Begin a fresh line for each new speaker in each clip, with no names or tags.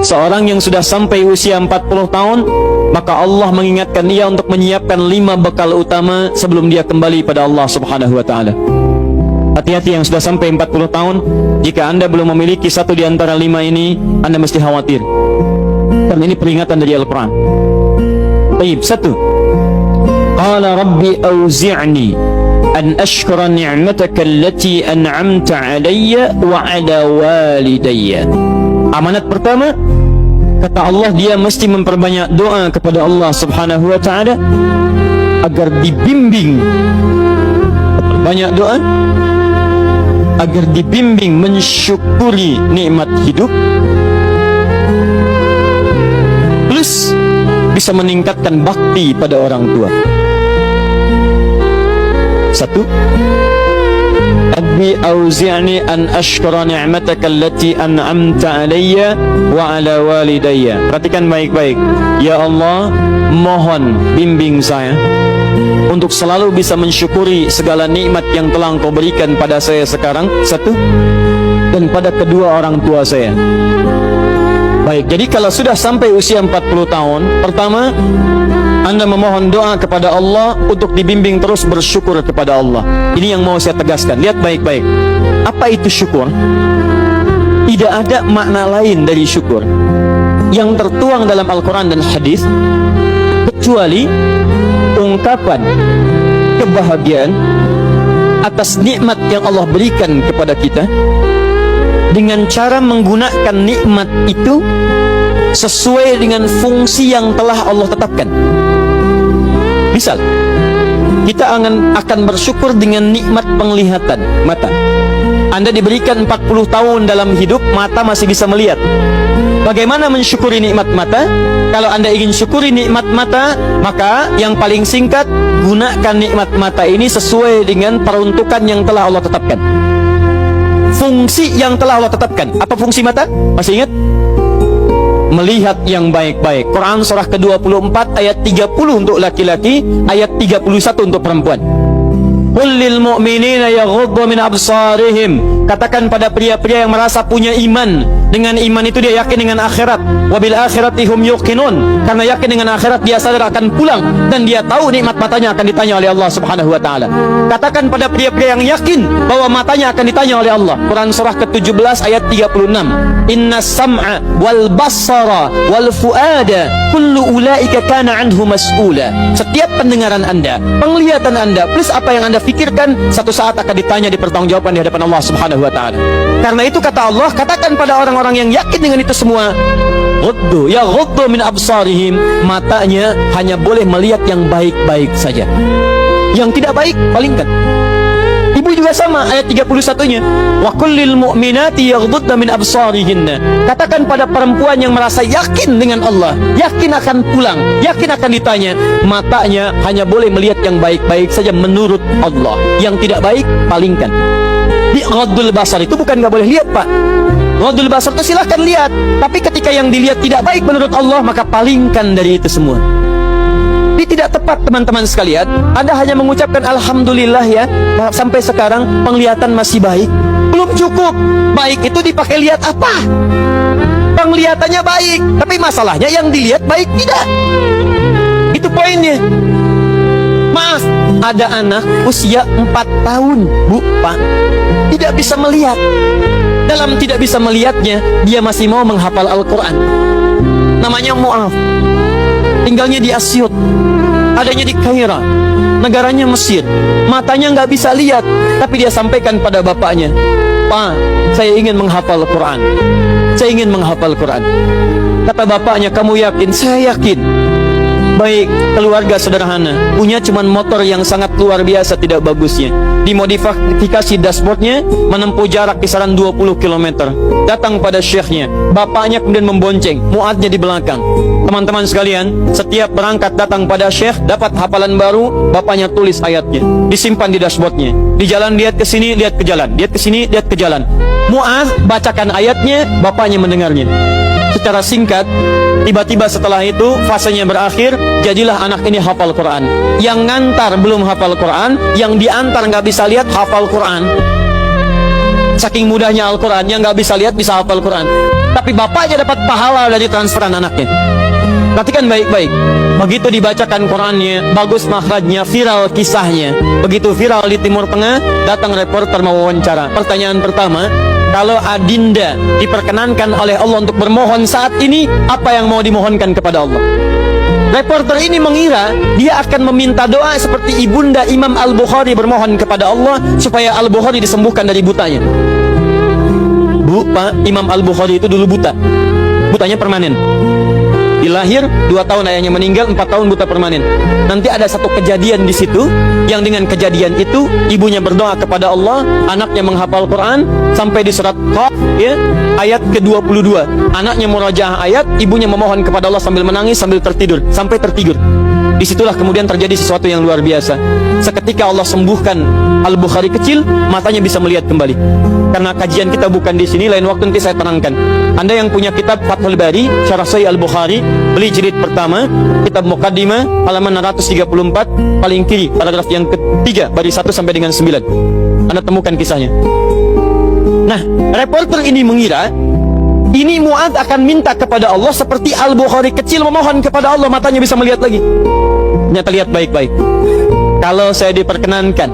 Seorang yang sudah sampai usia 40 tahun, maka Allah mengingatkan dia untuk menyiapkan 5 bekal utama sebelum dia kembali pada Allah Subhanahu wa ta'ala. Hati-hati yang sudah sampai 40 tahun. Jika anda belum memiliki satu di antara 5 ini, anda mesti khawatir, karena ini peringatan dari Al-Quran. Baik, 1. Qala Rabbi awzi'ni an ashkura ni'mataka allati an'amta alayya wa ala walidayya. Amanat pertama, kata Allah, dia mesti memperbanyak doa kepada Allah Subhanahu wa ta'ala agar dibimbing. Banyak doa agar dibimbing mensyukuri nikmat hidup, plus bisa meningkatkan bakti pada orang tua. 1. Rabbi auzi'ni an ashkura ni'mataka allati an'amta alayya wa ala walidayya. Perhatikan baik-baik. Ya Allah, mohon bimbing saya untuk selalu bisa mensyukuri segala nikmat yang telah Engkau berikan pada saya sekarang, 1, dan pada kedua orang tua saya. Baik, jadi kalau sudah sampai usia 40 tahun, pertama, anda memohon doa kepada Allah untuk dibimbing terus bersyukur kepada Allah. Ini yang mau saya tegaskan. Lihat baik-baik. Apa itu syukur? Tidak ada makna lain dari syukur yang tertuang dalam Al-Quran dan hadis kecuali ungkapan kebahagiaan atas nikmat yang Allah berikan kepada kita dengan cara menggunakan nikmat itu sesuai dengan fungsi yang telah Allah tetapkan. Misal, kita akan bersyukur dengan nikmat penglihatan mata. Anda diberikan 40 tahun dalam hidup, mata masih bisa melihat. Bagaimana mensyukuri nikmat mata? Kalau Anda ingin syukuri nikmat mata, maka yang paling singkat, gunakan nikmat mata ini sesuai dengan peruntukan yang telah Allah tetapkan. Fungsi yang telah Allah tetapkan. Apa fungsi mata? Masih ingat? Melihat yang baik-baik. Quran surah ke-24 ayat 30 untuk laki-laki, ayat 31 untuk perempuan. Qul lil mu'minina yaghuddu min absarihim. Katakan pada pria-pria yang merasa punya iman. Dengan iman itu dia yakin dengan akhirat. Wabil akhirati hum yuqinun. Karena yakin dengan akhirat dia sadar akan pulang dan dia tahu nikmat matanya akan ditanya oleh Allah Subhanahu wa taala. Katakan pada pria-pria yang yakin bahwa matanya akan ditanya oleh Allah. Quran surah ke-17 ayat 36. Innas sam'a wal basara wal fuada kullu ulaika kana anhu mas'ula. Setiap pendengaran Anda, penglihatan Anda, plus apa yang Anda fikirkan, satu saat akan ditanya, dipertanggungjawabkan di hadapan Allah Subhanahu wa taala. Karena itu kata Allah, katakan pada orang-orang yang yakin dengan itu semua, ghuddu min absarihim, matanya hanya boleh melihat yang baik-baik saja. Yang tidak baik, palingkan. Ibu juga sama, ayat 31-nya. Wa kullil mu'minati yaghdudna min absarihinna. Katakan pada perempuan yang merasa yakin dengan Allah, yakin akan pulang, yakin akan ditanya, matanya hanya boleh melihat yang baik-baik saja menurut Allah. Yang tidak baik, palingkan. Di ghaddul basar itu bukan nggak boleh lihat, Pak. Ghaddul basar itu silahkan lihat, tapi ketika yang dilihat tidak baik menurut Allah, maka palingkan dari itu semua. Ini tidak tepat, teman-teman sekalian. Anda hanya mengucapkan alhamdulillah ya, sampai sekarang penglihatan masih baik. Belum cukup. Baik itu dipakai lihat apa? Penglihatannya baik, tapi masalahnya yang dilihat baik tidak. Itu poinnya. Maaf, ada anak usia 4 tahun, Bu, Pak, tidak bisa melihat. Dalam tidak bisa melihatnya, dia masih mau menghafal Al-Quran. Namanya Mu'af. Tinggalnya di Asyut, adanya di Kaira, negaranya Mesir. Matanya nggak bisa lihat, tapi dia sampaikan pada bapaknya, Pak, saya ingin menghafal Quran. Saya ingin menghafal Quran. Kata bapaknya, kamu yakin? Saya yakin. Baik, keluarga sederhana, punya cuman motor yang sangat luar biasa tidak bagusnya. Dimodifikasi dashboardnya, menempuh jarak kisaran 20 km. Datang pada syekhnya, bapaknya kemudian membonceng, muadnya di belakang. Teman-teman sekalian, setiap berangkat datang pada syekh, dapat hafalan baru, bapaknya tulis ayatnya, disimpan di dashboardnya. Di jalan lihat ke sini, lihat ke jalan, lihat ke sini, lihat ke jalan. Muaz bacakan ayatnya, bapaknya mendengarnya. Secara singkat, tiba-tiba setelah itu fasenya berakhir, jadilah anak ini hafal Quran. Yang ngantar belum hafal Quran, yang diantar nggak bisa lihat hafal Quran. Saking mudahnya Al-Quran, yang nggak bisa lihat bisa hafal Quran. tapi bapaknya dapat pahala dari transferan anaknya. Perhatikan baik-baik. Begitu dibacakan Qurannya, bagus makhrajnya, viral kisahnya. Begitu viral di Timur Tengah, datang reporter mau wawancara. Pertanyaan pertama, kalau Adinda diperkenankan oleh Allah untuk bermohon saat ini, apa yang mau dimohonkan kepada Allah? Reporter ini mengira dia akan meminta doa seperti ibunda Imam Al-Bukhari bermohon kepada Allah supaya Al-Bukhari disembuhkan dari butanya. Bu, Pak, Imam Al-Bukhari itu dulu buta. Butanya permanen. Dilahir 2 tahun ayahnya meninggal, 4 tahun buta permanen. Nanti ada satu kejadian di situ yang dengan kejadian itu ibunya berdoa kepada Allah, anaknya menghafal Quran sampai di surat Qaf ya, ayat ke-22. Anaknya murajaah ayat, ibunya memohon kepada Allah sambil menangis sambil tertidur sampai tertidur. Disitulah kemudian terjadi sesuatu yang luar biasa. Seketika Allah sembuhkan Al-Bukhari kecil, matanya bisa melihat kembali. Karena kajian kita bukan di sini, lain waktu nanti saya terangkan. Anda yang punya kitab Fathul Bari, Syarah Sahih Al-Bukhari, beli jilid pertama, kitab Muqaddimah, halaman 634, paling kiri, paragraf yang ketiga, baris 1 sampai dengan 9. Anda temukan kisahnya. Nah, reporter ini mengira ini Mu'adz akan minta kepada Allah seperti Al-Bukhari kecil memohon kepada Allah, matanya bisa melihat lagi. Ternyata lihat baik-baik. Kalau saya diperkenankan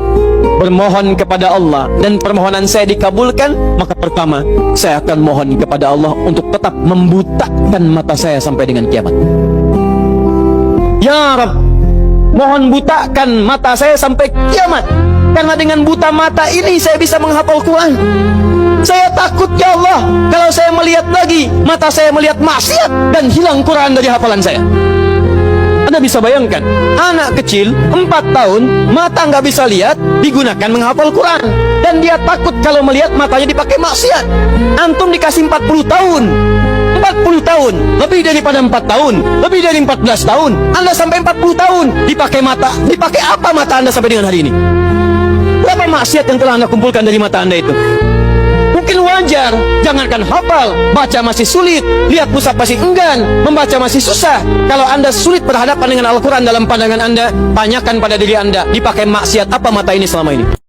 bermohon kepada Allah dan permohonan saya dikabulkan, maka pertama saya akan mohon kepada Allah untuk tetap membutakan mata saya sampai dengan kiamat. Ya Rabb, mohon butakan mata saya sampai kiamat, karena dengan buta mata ini saya bisa menghafal Quran. Saya takut ya Allah, kalau saya melihat lagi, mata saya melihat maksiat dan hilang Quran dari hafalan saya. Anda bisa bayangkan, anak kecil 4 tahun, mata nggak bisa lihat, digunakan menghafal Quran. Dan dia takut kalau melihat matanya dipakai maksiat. Antum dikasih 40 tahun, 40 tahun, lebih daripada 4 tahun, lebih dari 14 tahun, Anda sampai 40 tahun, dipakai mata, dipakai apa mata Anda sampai dengan hari ini? Berapa maksiat yang telah Anda kumpulkan dari mata Anda itu? Mungkin wajar, jangankan hafal, baca masih sulit, lihat mushaf masih enggan, membaca masih susah. Kalau Anda sulit berhadapan dengan Al-Quran dalam pandangan Anda, tanyakan pada diri Anda, dipakai maksiat apa mata ini selama ini?